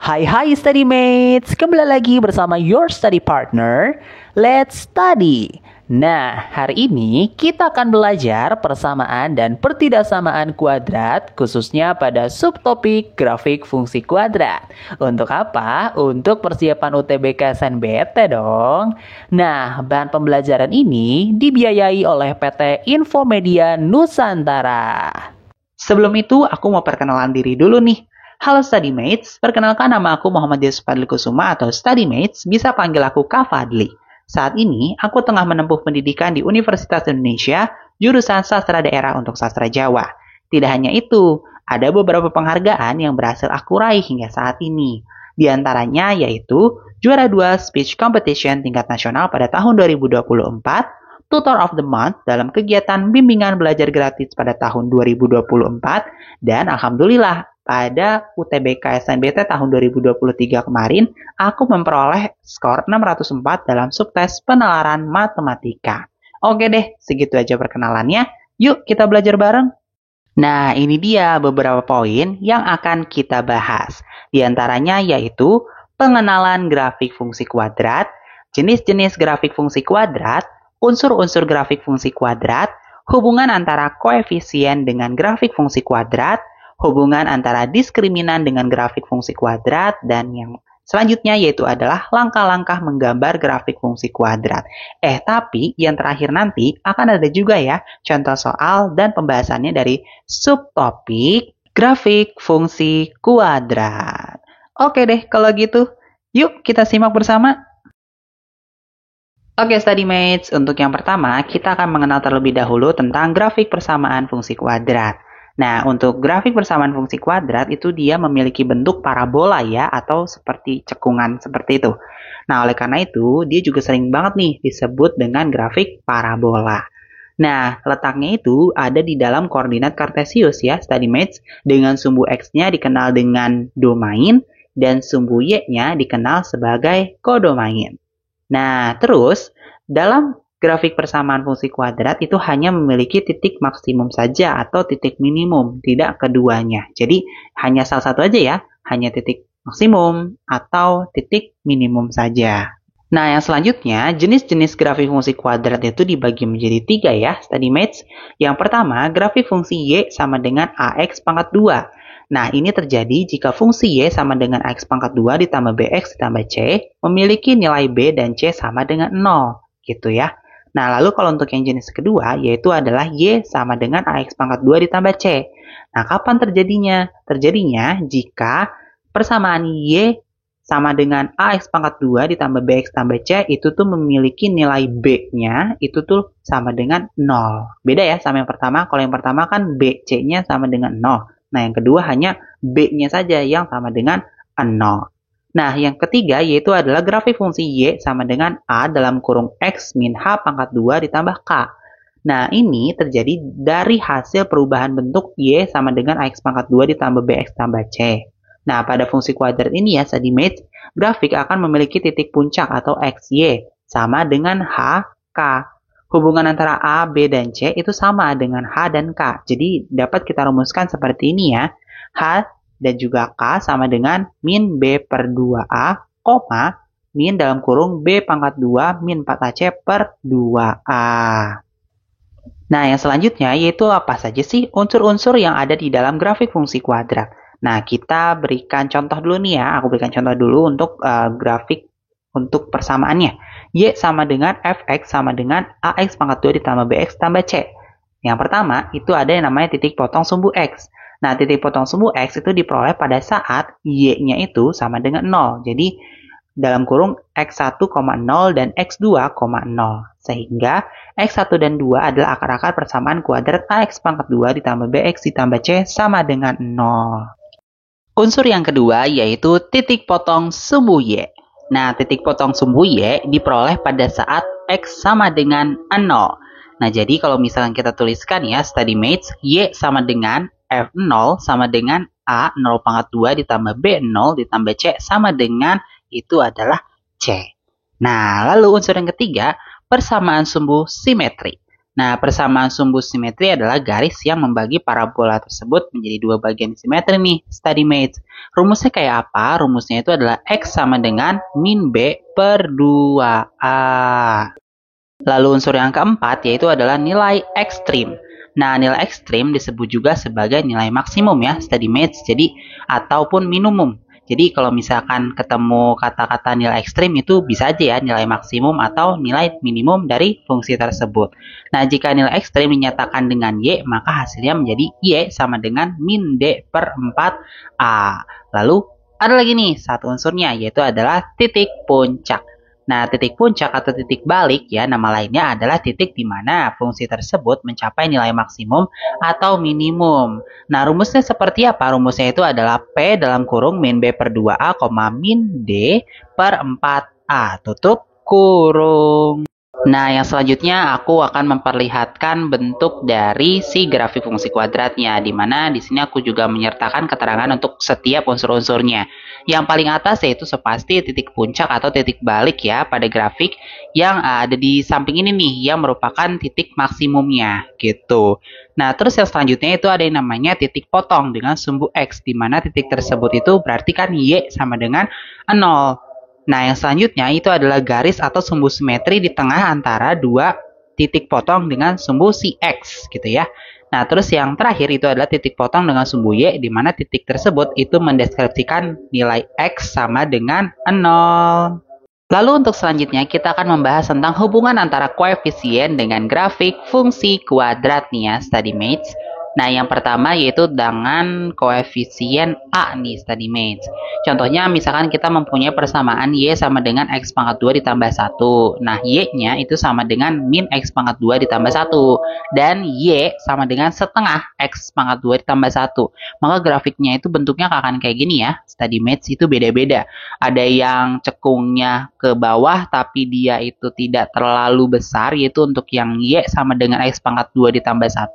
Hai study mates, kembali lagi bersama your study partner. Let's study. Nah, hari ini kita akan belajar persamaan dan pertidaksamaan kuadrat, khususnya pada subtopik grafik fungsi kuadrat. Untuk apa? Untuk persiapan UTBK SNBT dong. Nah, bahan pembelajaran ini dibiayai oleh PT Infomedia Nusantara. Sebelum itu, aku mau perkenalan diri dulu nih. Halo Study Mates, perkenalkan nama aku Muhammad Yusuf Fadli Kusuma atau Study Mates, bisa panggil aku Kak Fadli. Saat ini, aku tengah menempuh pendidikan di Universitas Indonesia, jurusan Sastra Daerah untuk Sastra Jawa. Tidak hanya itu, ada beberapa penghargaan yang berhasil aku raih hingga saat ini. Di antaranya yaitu juara 2 Speech Competition tingkat nasional pada tahun 2024, Tutor of the Month dalam kegiatan bimbingan belajar gratis pada tahun 2024, dan Alhamdulillah, pada UTBK SNBT tahun 2023 kemarin, aku memperoleh skor 604 dalam subtes penalaran matematika. Oke deh, segitu aja perkenalannya. Yuk kita belajar bareng. Nah, ini dia beberapa poin yang akan kita bahas. Di antaranya yaitu pengenalan grafik fungsi kuadrat, jenis-jenis grafik fungsi kuadrat, unsur-unsur grafik fungsi kuadrat, hubungan antara koefisien dengan grafik fungsi kuadrat, hubungan antara diskriminan dengan grafik fungsi kuadrat, dan yang selanjutnya yaitu adalah langkah-langkah menggambar grafik fungsi kuadrat. Tapi yang terakhir nanti akan ada juga ya contoh soal dan pembahasannya dari subtopik grafik fungsi kuadrat. Oke deh kalau gitu, yuk kita simak bersama. Oke study mates, untuk yang pertama kita akan mengenal terlebih dahulu tentang grafik persamaan fungsi kuadrat. Nah, untuk grafik persamaan fungsi kuadrat itu dia memiliki bentuk parabola ya, atau seperti cekungan seperti itu. Nah, oleh karena itu, dia juga sering banget nih disebut dengan grafik parabola. Nah, letaknya itu ada di dalam koordinat kartesius ya, study mates, dengan sumbu X-nya dikenal dengan domain, dan sumbu Y-nya dikenal sebagai kodomain. Nah, terus, dalam grafik persamaan fungsi kuadrat itu hanya memiliki titik maksimum saja atau titik minimum, tidak keduanya. Jadi hanya salah satu aja ya, hanya titik maksimum atau titik minimum saja. Nah, yang selanjutnya, jenis-jenis grafik fungsi kuadrat itu dibagi menjadi 3 ya, study mates. Yang pertama, grafik fungsi Y sama dengan AX pangkat 2. Nah, ini terjadi jika fungsi Y sama dengan AX pangkat 2 ditambah BX ditambah C memiliki nilai B dan C sama dengan 0, gitu ya. Nah, lalu kalau untuk yang jenis kedua, yaitu adalah Y sama dengan AX pangkat 2 ditambah C. Nah, kapan terjadinya? Terjadinya jika persamaan Y sama dengan AX pangkat 2 ditambah BX tambah C itu tuh memiliki nilai B-nya itu tuh sama dengan 0. Beda ya sama yang pertama. Kalau yang pertama kan BC-nya sama dengan 0. Nah, yang kedua hanya B-nya saja yang sama dengan 0. Nah, yang ketiga yaitu adalah grafik fungsi Y sama dengan A dalam kurung X min H pangkat 2 ditambah K. Nah, ini terjadi dari hasil perubahan bentuk Y sama dengan AX pangkat 2 ditambah BX tambah C. Nah, pada fungsi kuadrat ini ya, study mates, grafik akan memiliki titik puncak atau XY sama dengan H, K. Hubungan antara A, B, dan C itu sama dengan H dan K. Jadi, dapat kita rumuskan seperti ini ya. H dan juga K sama dengan min B per 2A, min dalam kurung B pangkat 2 min 4AC per 2A. Nah, yang selanjutnya yaitu apa saja sih unsur-unsur yang ada di dalam grafik fungsi kuadrat. Nah, kita berikan contoh dulu nih ya. Aku berikan contoh dulu untuk grafik untuk persamaannya. Y sama dengan Fx sama dengan AX pangkat 2 ditambah BX tambah C. Yang pertama, itu ada yang namanya titik potong sumbu X. Nah, titik potong sumbu X itu diperoleh pada saat Y-nya itu sama dengan 0. Jadi, dalam kurung X1, 0 dan X2, 0. Sehingga X1 dan 2 adalah akar-akar persamaan kuadrat AX pangkat 2 ditambah BX ditambah C sama dengan 0. Unsur yang kedua yaitu titik potong sumbu Y. Nah, titik potong sumbu Y diperoleh pada saat X sama dengan 0. Nah, jadi kalau misalkan kita tuliskan ya, study mates, Y sama dengan F0 sama dengan A 0 pangkat 2 ditambah B 0 ditambah C sama dengan itu adalah C. Nah, lalu unsur yang ketiga, persamaan sumbu simetri. Nah, persamaan sumbu simetri adalah garis yang membagi parabola tersebut menjadi dua bagian simetri nih, study mates. Rumusnya kayak apa? Rumusnya itu adalah X sama dengan min B per 2A. Lalu unsur yang keempat yaitu adalah nilai ekstrim. Nah, nilai ekstrim disebut juga sebagai nilai maksimum ya, study mates. Jadi, ataupun minimum. Jadi, kalau misalkan ketemu kata-kata nilai ekstrim itu bisa aja ya nilai maksimum atau nilai minimum dari fungsi tersebut. Nah, jika nilai ekstrim dinyatakan dengan Y, maka hasilnya menjadi Y sama dengan min D per 4A. Lalu, ada lagi nih satu unsurnya yaitu adalah titik puncak. Nah, titik puncak atau titik balik ya, nama lainnya adalah titik di mana fungsi tersebut mencapai nilai maksimum atau minimum. Nah, rumusnya seperti apa? Rumusnya itu adalah P dalam kurung min B per 2A, min D per 4A, tutup kurung. Nah, yang selanjutnya aku akan memperlihatkan bentuk dari si grafik fungsi kuadratnya, di mana di sini aku juga menyertakan keterangan untuk setiap unsur-unsurnya. Yang paling atas yaitu sepasti titik puncak atau titik balik ya pada grafik yang ada di samping ini nih, yang merupakan titik maksimumnya gitu. Nah, terus yang selanjutnya itu ada yang namanya titik potong dengan sumbu X, di mana titik tersebut itu berarti kan Y sama dengan 0. Nah, yang selanjutnya itu adalah garis atau sumbu simetri di tengah antara dua titik potong dengan sumbu si X gitu ya. Nah, terus yang terakhir itu adalah titik potong dengan sumbu Y, di mana titik tersebut itu mendeskripsikan nilai X sama dengan 0. Lalu untuk selanjutnya kita akan membahas tentang hubungan antara koefisien dengan grafik fungsi kuadrat nih ya, study mates. Nah, yang pertama yaitu dengan koefisien A nih, study mates. Contohnya misalkan kita mempunyai persamaan Y sama dengan X pangkat 2 ditambah 1. Nah, Y-nya itu sama dengan min X pangkat 2 ditambah 1. Dan Y sama dengan setengah X pangkat 2 ditambah 1. Maka grafiknya itu bentuknya akan kayak gini ya. Study mates itu beda-beda. Ada yang cekungnya ke bawah tapi dia itu tidak terlalu besar, yaitu untuk yang Y sama dengan X pangkat 2 ditambah 1.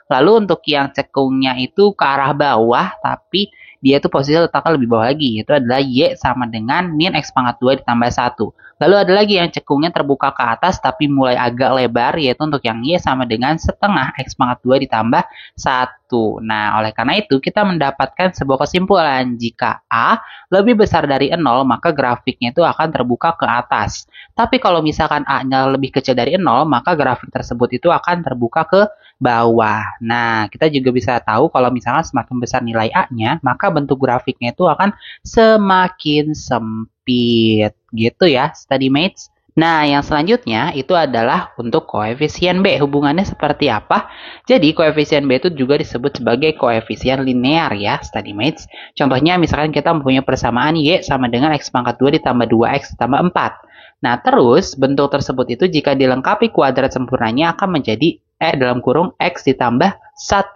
Lalu untuk yang cekungnya itu ke arah bawah, tapi dia itu posisi letaknya lebih bawah lagi, yaitu adalah Y sama dengan min X pangkat 2 ditambah 1. Lalu ada lagi yang cekungnya terbuka ke atas, tapi mulai agak lebar, yaitu untuk yang Y sama dengan setengah X pangkat 2 ditambah 1. Nah, oleh karena itu, kita mendapatkan sebuah kesimpulan, jika A lebih besar dari 0, maka grafiknya itu akan terbuka ke atas. Tapi kalau misalkan A-nya lebih kecil dari 0, maka grafik tersebut itu akan terbuka ke bawah. Nah, kita juga bisa tahu kalau misalkan semakin besar nilai A-nya, maka bentuk grafiknya itu akan semakin sempit. Gitu ya, study mates. Nah, yang selanjutnya itu adalah untuk koefisien B. Hubungannya seperti apa? Jadi, koefisien B itu juga disebut sebagai koefisien linear ya, study mates. Contohnya, misalkan kita mempunyai persamaan Y sama dengan X pangkat 2 ditambah 2X ditambah 4. Nah, terus bentuk tersebut itu jika dilengkapi kuadrat sempurnanya akan menjadi dalam kurung X ditambah 1,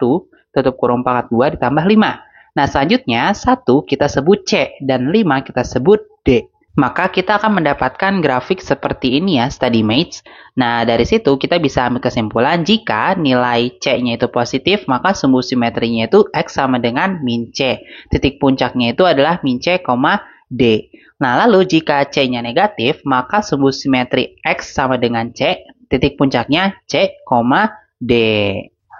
tutup kurung pangkat 2 ditambah 5. Nah, selanjutnya 1 kita sebut C dan 5 kita sebut D. Maka kita akan mendapatkan grafik seperti ini ya, study mates. Nah, dari situ kita bisa ambil kesimpulan jika nilai C-nya itu positif, maka sumbu simetrinya itu X sama dengan min C. Titik puncaknya itu adalah min C, D. Nah, lalu jika C-nya negatif, maka sumbu simetri X sama dengan C, titik puncaknya C, D.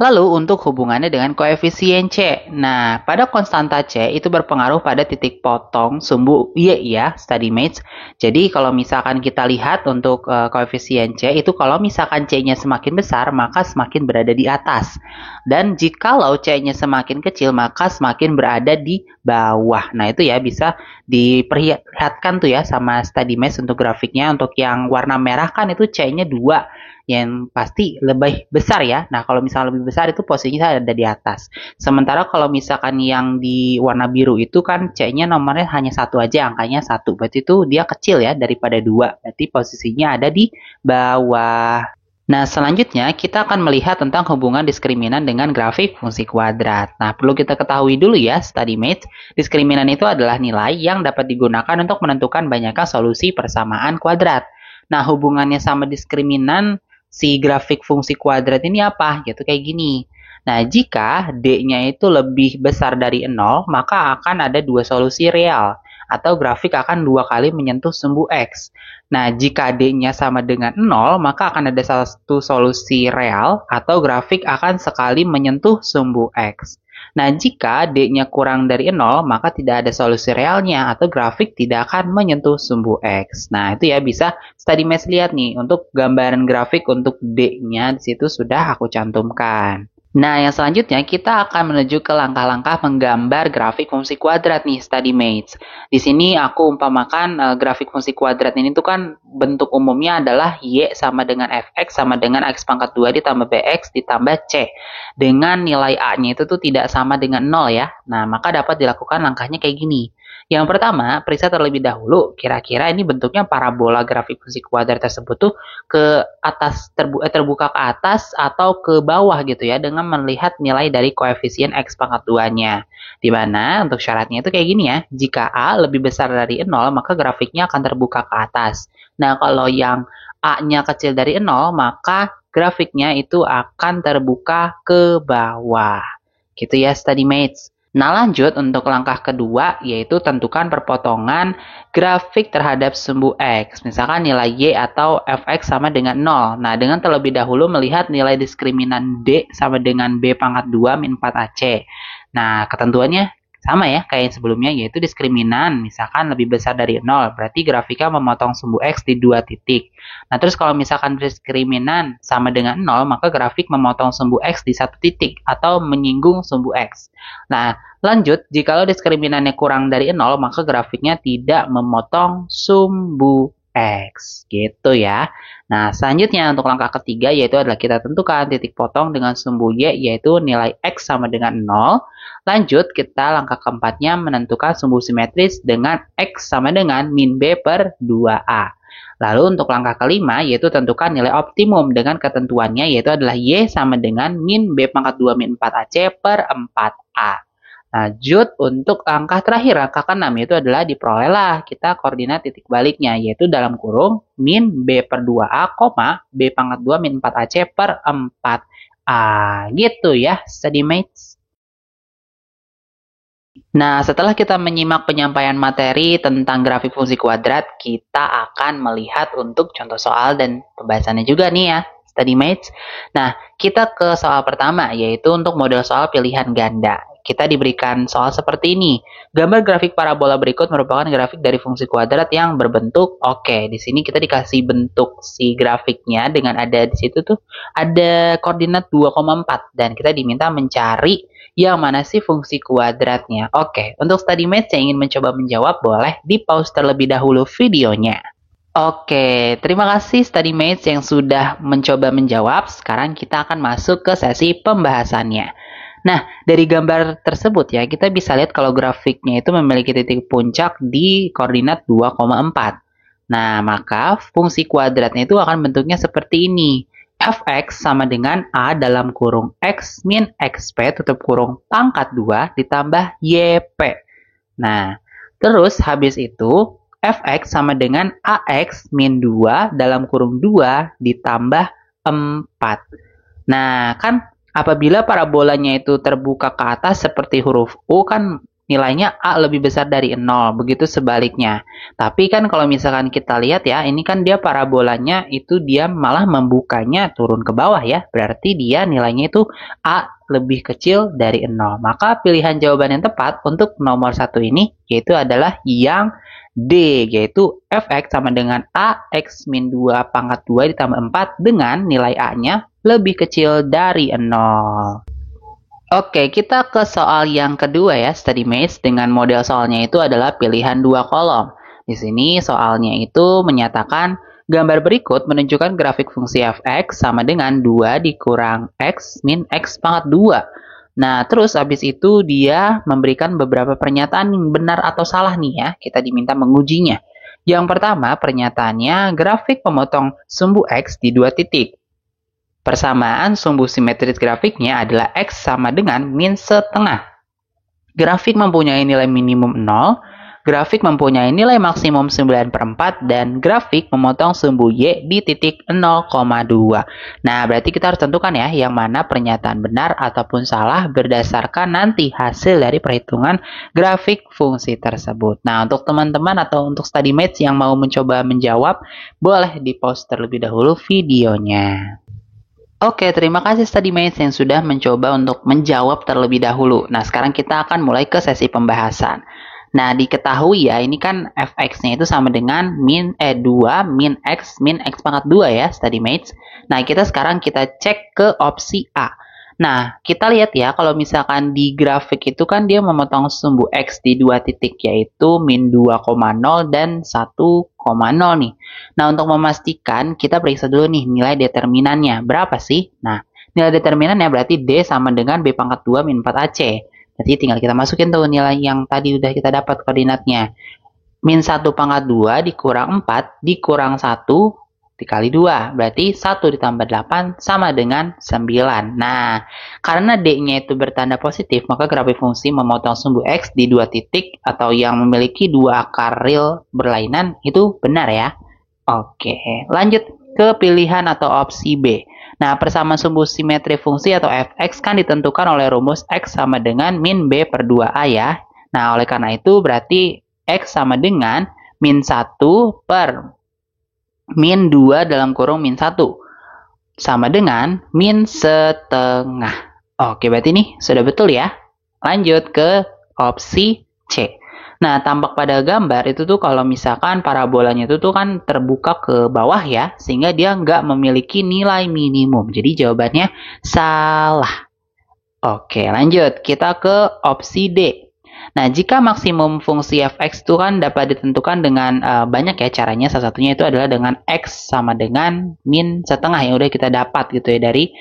Lalu untuk hubungannya dengan koefisien C. Nah, pada konstanta C itu berpengaruh pada titik potong sumbu Y ya, study mates. Jadi kalau misalkan kita lihat untuk koefisien C itu kalau misalkan C-nya semakin besar, maka semakin berada di atas. Dan jikalau C-nya semakin kecil, maka semakin berada di bawah. Nah, itu ya bisa diperlihatkan tuh ya sama study mates untuk grafiknya. Untuk yang warna merah kan itu C-nya 2. Yang pasti lebih besar ya. Nah, kalau misalnya lebih besar itu posisinya ada di atas. Sementara kalau misalkan yang di warna biru itu kan C-nya nomornya hanya 1 aja, angkanya 1. Berarti itu dia kecil ya daripada 2. Berarti posisinya ada di bawah. Nah, selanjutnya kita akan melihat tentang hubungan diskriminan dengan grafik fungsi kuadrat. Nah, perlu kita ketahui dulu ya, study mates. Diskriminan itu adalah nilai yang dapat digunakan untuk menentukan banyaknya solusi persamaan kuadrat. Nah, hubungannya sama diskriminan si grafik fungsi kuadrat ini apa? Gitu kayak gini. Nah, jika D-nya itu lebih besar dari 0, maka akan ada dua solusi real. atau grafik akan 2 kali menyentuh sumbu X. Nah, jika D-nya sama dengan 0, maka akan ada satu solusi real atau grafik akan sekali menyentuh sumbu X. Nah, jika D-nya kurang dari 0, maka tidak ada solusi realnya atau grafik tidak akan menyentuh sumbu X. Nah, itu ya bisa study math lihat nih. Untuk gambaran grafik untuk D-nya di situ sudah aku cantumkan. Nah, yang selanjutnya kita akan menuju ke langkah-langkah menggambar grafik fungsi kuadrat nih, study mates. Di sini aku umpamakan grafik fungsi kuadrat ini tuh kan bentuk umumnya adalah Y sama dengan Fx sama dengan X pangkat 2 ditambah Bx ditambah C. Dengan nilai A-nya itu tuh tidak sama dengan 0 ya. Nah, maka dapat dilakukan langkahnya kayak gini. Yang pertama, periksa terlebih dahulu kira-kira ini bentuknya parabola grafik fungsi kuadrat tersebut tuh ke atas terbuka ke atas atau ke bawah gitu ya dengan melihat nilai dari koefisien X pangkat 2-nya. Di mana untuk syaratnya itu kayak gini ya. Jika A lebih besar dari 0, maka grafiknya akan terbuka ke atas. Nah, kalau yang A-nya kecil dari 0, maka grafiknya itu akan terbuka ke bawah. Gitu ya, study mates. Nah, lanjut untuk langkah kedua, yaitu tentukan perpotongan grafik terhadap sumbu X. Misalkan nilai Y atau Fx sama dengan 0. Nah, dengan terlebih dahulu melihat nilai diskriminan D sama dengan B pangkat 2 min 4AC. Nah, ketentuannya sama ya kayak yang sebelumnya, yaitu diskriminan misalkan lebih besar dari 0, berarti grafiknya memotong sumbu X di 2 titik. Nah, terus kalau misalkan diskriminan sama dengan 0, maka grafik memotong sumbu X di 1 titik atau menyinggung sumbu X. Nah, lanjut, jikalau diskriminannya kurang dari 0, maka grafiknya tidak memotong sumbu X. Gitu ya. Nah, selanjutnya untuk langkah ketiga yaitu adalah kita tentukan titik potong dengan sumbu Y, yaitu nilai X sama dengan 0. Lanjut, kita langkah keempatnya menentukan sumbu simetris dengan X sama dengan min B per 2A. Lalu untuk langkah kelima yaitu tentukan nilai optimum dengan ketentuannya yaitu adalah Y sama dengan min B pangkat 2 min 4AC per 4A. Lanjut untuk langkah terakhir, langkah ke-6 yaitu adalah diperolehlah kita koordinat titik baliknya yaitu dalam kurung min B per 2A, B pangkat 2 min 4AC per 4A. Gitu ya, study mates. Nah, setelah kita menyimak penyampaian materi tentang grafik fungsi kuadrat, kita akan melihat untuk contoh soal dan pembahasannya juga nih ya, study mates. Nah, kita ke soal pertama, yaitu untuk model soal pilihan ganda. Kita diberikan soal seperti ini. Gambar grafik parabola berikut merupakan grafik dari fungsi kuadrat yang berbentuk, oke, di sini kita dikasih bentuk si grafiknya dengan ada di situ tuh ada koordinat 2,4 dan kita diminta mencari yang mana sih fungsi kuadratnya. Oke, untuk study math yang ingin mencoba menjawab boleh di pause terlebih dahulu videonya. Oke, terima kasih study mates yang sudah mencoba menjawab. Sekarang kita akan masuk ke sesi pembahasannya. Nah, dari gambar tersebut ya, kita bisa lihat kalau grafiknya itu memiliki titik puncak di koordinat 2,4. Nah, maka fungsi kuadratnya itu akan bentuknya seperti ini. Fx sama dengan A dalam kurung X min XP tutup kurung pangkat 2 ditambah YP. Nah, terus habis itu Fx sama dengan AX min 2 dalam kurung 2 ditambah 4. Nah, kan apabila parabolanya itu terbuka ke atas seperti huruf U kan nilainya A lebih besar dari 0, begitu sebaliknya. Tapi kan kalau misalkan kita lihat ya, ini kan dia parabolanya itu dia malah membukanya turun ke bawah ya. Berarti dia nilainya itu A lebih kecil dari 0. Maka pilihan jawaban yang tepat untuk nomor 1 ini yaitu adalah yang D, yaitu Fx sama dengan AX min 2 pangkat 2 ditambah 4 dengan nilai A-nya lebih kecil dari 0. Oke, kita ke soal yang kedua ya, study math dengan model soalnya itu adalah pilihan 2 kolom. Di sini soalnya itu menyatakan gambar berikut menunjukkan grafik fungsi Fx sama dengan 2 dikurang X min X pangkat 2. Nah, terus habis itu dia memberikan beberapa pernyataan yang benar atau salah nih ya. Kita diminta mengujinya. Yang pertama, pernyataannya grafik pemotong sumbu X di 2 titik. Persamaan sumbu simetris grafiknya adalah X sama dengan min setengah. Grafik mempunyai nilai minimum 0 grafik mempunyai nilai maksimum 9/4 dan grafik memotong sumbu Y di titik 0,2. Nah, berarti kita harus tentukan ya yang mana pernyataan benar ataupun salah berdasarkan nanti hasil dari perhitungan grafik fungsi tersebut. Nah, untuk teman-teman atau untuk study mates yang mau mencoba menjawab, boleh di-pause terlebih dahulu videonya. Oke, terima kasih study mates yang sudah mencoba untuk menjawab terlebih dahulu. Nah, sekarang kita akan mulai ke sesi pembahasan. Nah, diketahui ya, ini kan fx-nya itu sama dengan 2 min x pangkat 2 ya, study mates. Nah, kita cek ke opsi A. Nah, kita lihat ya, kalau misalkan di grafik itu kan dia memotong sumbu X di dua titik, yaitu min 2,0 dan 1,0 nih. Nah, untuk memastikan, kita periksa dulu nih nilai determinannya. Berapa sih? Nah, nilai determinannya berarti D sama dengan B pangkat 2 min 4AC. Berarti tinggal kita masukin tuh nilai yang tadi udah kita dapat koordinatnya. Min 1 pangkat 2 dikurang 4 dikurang 1 dikali 2. Berarti 1 ditambah 8 sama dengan 9. Nah, karena D-nya itu bertanda positif, maka grafik fungsi memotong sumbu X di dua titik atau yang memiliki dua akar real berlainan itu benar ya. Oke, lanjut ke pilihan atau opsi B. Nah, persamaan sumbu simetri fungsi atau fx kan ditentukan oleh rumus X sama dengan min B per 2A ya. Nah, oleh karena itu berarti X sama dengan min 1 per min 2 dalam kurung min 1 sama dengan min setengah. Oke, berarti ini sudah betul ya. Lanjut ke opsi C. Nah, tampak pada gambar itu tuh kalau misalkan parabolanya itu tuh kan terbuka ke bawah ya, sehingga dia nggak memiliki nilai minimum. Jadi jawabannya salah. Oke, lanjut. Kita ke opsi D. Nah, jika maksimum fungsi fx itu kan dapat ditentukan dengan banyak ya caranya. Salah satunya itu adalah dengan x sama dengan min setengah yang udah kita dapat gitu ya dari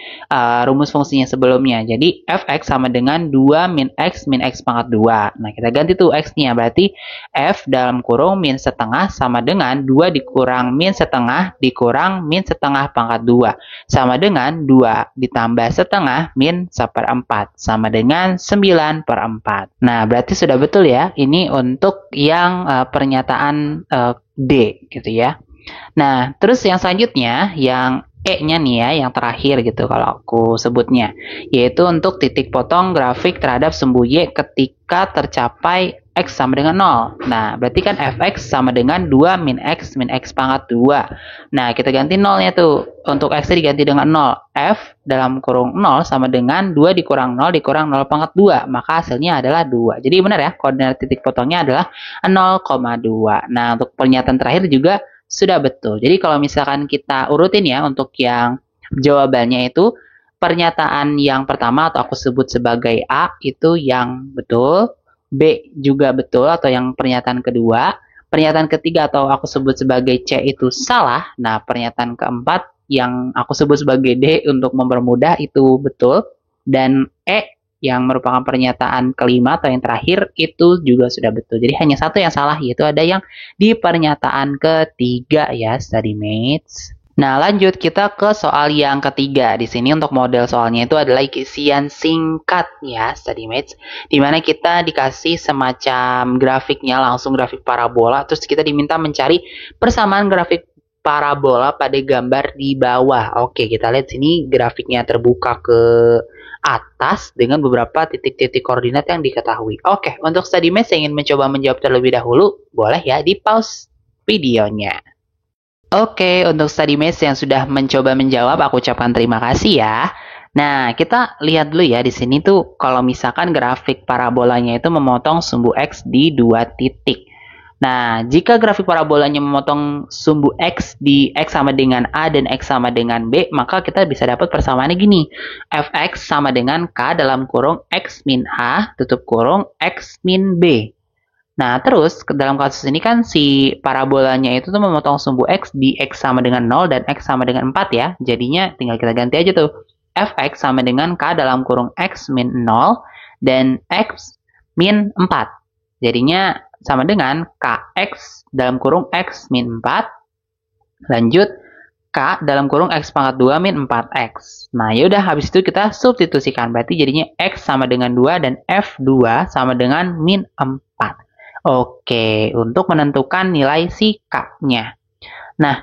rumus fungsinya sebelumnya. Jadi fx sama dengan 2 min x pangkat 2. Nah, kita ganti tuh x-nya. Berarti f dalam kurung min setengah sama dengan 2 dikurang min setengah pangkat 2. Sama dengan 2 ditambah setengah min 1/4. Sama dengan 9/4. Nah, berarti sudah betul ya. Ini untuk yang pernyataan D gitu ya. Nah, terus yang selanjutnya yang E-nya nih ya, yang terakhir gitu kalau aku sebutnya, yaitu untuk titik potong grafik terhadap sumbu Y ketika tercapai X sama dengan 0. Nah, berarti kan fx sama dengan 2 min x pangkat 2. Nah, kita ganti 0-nya tuh. Untuk x diganti dengan 0. F dalam kurung 0 sama dengan 2 dikurang 0 pangkat 2. Maka hasilnya adalah 2. Jadi benar ya, koordinat titik potongnya adalah 0,2. Nah, untuk pernyataan terakhir juga sudah betul. Jadi kalau misalkan kita urutin ya untuk yang jawabannya itu, pernyataan yang pertama atau aku sebut sebagai A itu yang betul, B juga betul atau yang pernyataan kedua, pernyataan ketiga atau aku sebut sebagai C itu salah. Nah, pernyataan keempat yang aku sebut sebagai D untuk mempermudah itu betul, dan E yang merupakan pernyataan kelima atau yang terakhir itu juga sudah betul. Jadi hanya satu yang salah, yaitu ada yang di pernyataan ketiga ya, study mates. Nah, lanjut kita ke soal yang ketiga. Di sini untuk model soalnya itu adalah isian singkat ya, study mates. Dimana kita dikasih semacam grafiknya, langsung grafik parabola. Terus kita diminta mencari persamaan grafik parabola pada gambar di bawah. Oke, kita lihat sini grafiknya terbuka ke atas dengan beberapa titik-titik koordinat yang diketahui. Oke, untuk study mates yang ingin mencoba menjawab terlebih dahulu, boleh ya di pause videonya. Oke, untuk study mates yang sudah mencoba menjawab, aku ucapkan terima kasih ya. Nah, kita lihat dulu ya di sini tuh kalau misalkan grafik parabolanya itu memotong sumbu X di dua titik. Nah, jika grafik parabolanya memotong sumbu X di X sama dengan A dan X sama dengan B, maka kita bisa dapat persamaannya gini. Fx sama dengan K dalam kurung X min A tutup kurung X min B. Nah, terus dalam kasus ini kan si parabolanya itu tuh memotong sumbu X di X sama dengan 0 dan X sama dengan 4 ya. Jadinya tinggal kita ganti aja tuh. Fx sama dengan K dalam kurung X min 0 dan X min 4. Jadinya sama dengan Kx dalam kurung X min 4, lanjut K dalam kurung X pangkat 2 min 4X. Nah, yaudah habis itu kita substitusikan. Berarti jadinya X sama dengan 2 dan F2 sama dengan min 4. Oke, untuk menentukan nilai si K-nya. Nah,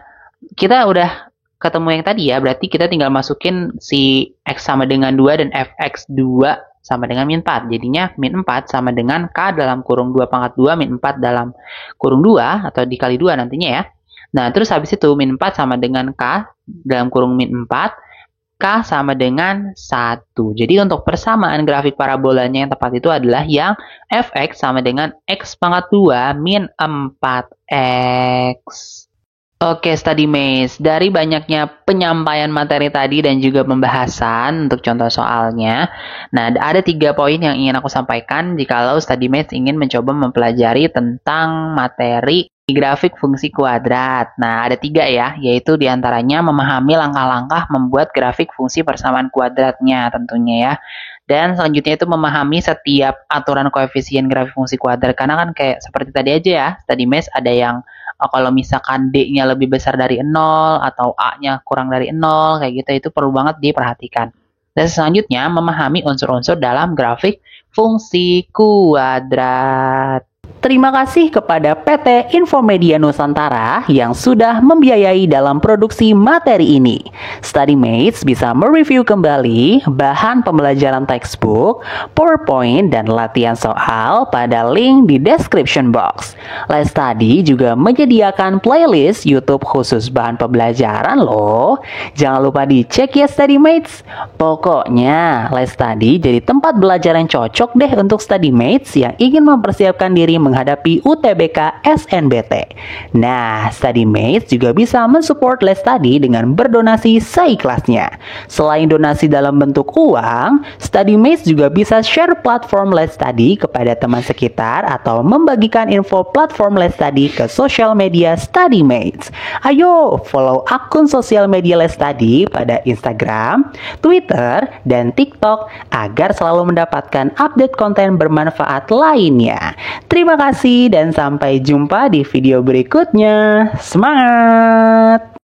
kita udah ketemu yang tadi ya, berarti kita tinggal masukin si X sama dengan 2 dan fx2 sama dengan min 4. Jadinya min 4 sama dengan K dalam kurung 2 pangkat 2, min 4 dalam kurung 2, atau dikali 2 nantinya ya. Nah, terus habis itu min 4 sama dengan K dalam kurung min 4, K sama dengan 1. Jadi untuk persamaan grafik parabolanya yang tepat itu adalah yang fx sama dengan X pangkat 2 min 4x. Oke, study mates. Dari banyaknya penyampaian materi tadi dan juga pembahasan untuk contoh soalnya, nah ada 3 poin yang ingin aku sampaikan jikalau study mates ingin mencoba mempelajari tentang materi grafik fungsi kuadrat. Nah, ada 3 ya, yaitu diantaranya memahami langkah-langkah membuat grafik fungsi persamaan kuadratnya tentunya ya. Dan selanjutnya itu memahami setiap aturan koefisien grafik fungsi kuadrat. Karena kan kayak seperti tadi aja ya, study mates ada yang kalau misalkan D-nya lebih besar dari 0 atau A-nya kurang dari 0, kayak gitu, itu perlu banget diperhatikan. Dan selanjutnya, memahami unsur-unsur dalam grafik fungsi kuadrat. Terima kasih kepada PT Infomedia Nusantara yang sudah membiayai dalam produksi materi ini. Study Mates bisa mereview kembali bahan pembelajaran textbook, PowerPoint, dan latihan soal pada link di description box. Let's Study juga menyediakan playlist YouTube khusus bahan pembelajaran loh. Jangan lupa dicek ya Study Mates. Pokoknya Let's Study jadi tempat belajar yang cocok deh untuk Study Mates yang ingin mempersiapkan diri menghadapi UTBK SNBT. Nah, Study Mates juga bisa mensupport Let's Study dengan berdonasi seikhlasnya. Selain donasi dalam bentuk uang, Study Mates juga bisa share platform Let's Study kepada teman sekitar atau membagikan info platform Let's Study ke sosial media Study Mates. Ayo follow akun sosial media Let's Study pada Instagram, Twitter, dan TikTok agar selalu mendapatkan update konten bermanfaat lainnya. Terima kasih dan sampai jumpa di video berikutnya. Semangat!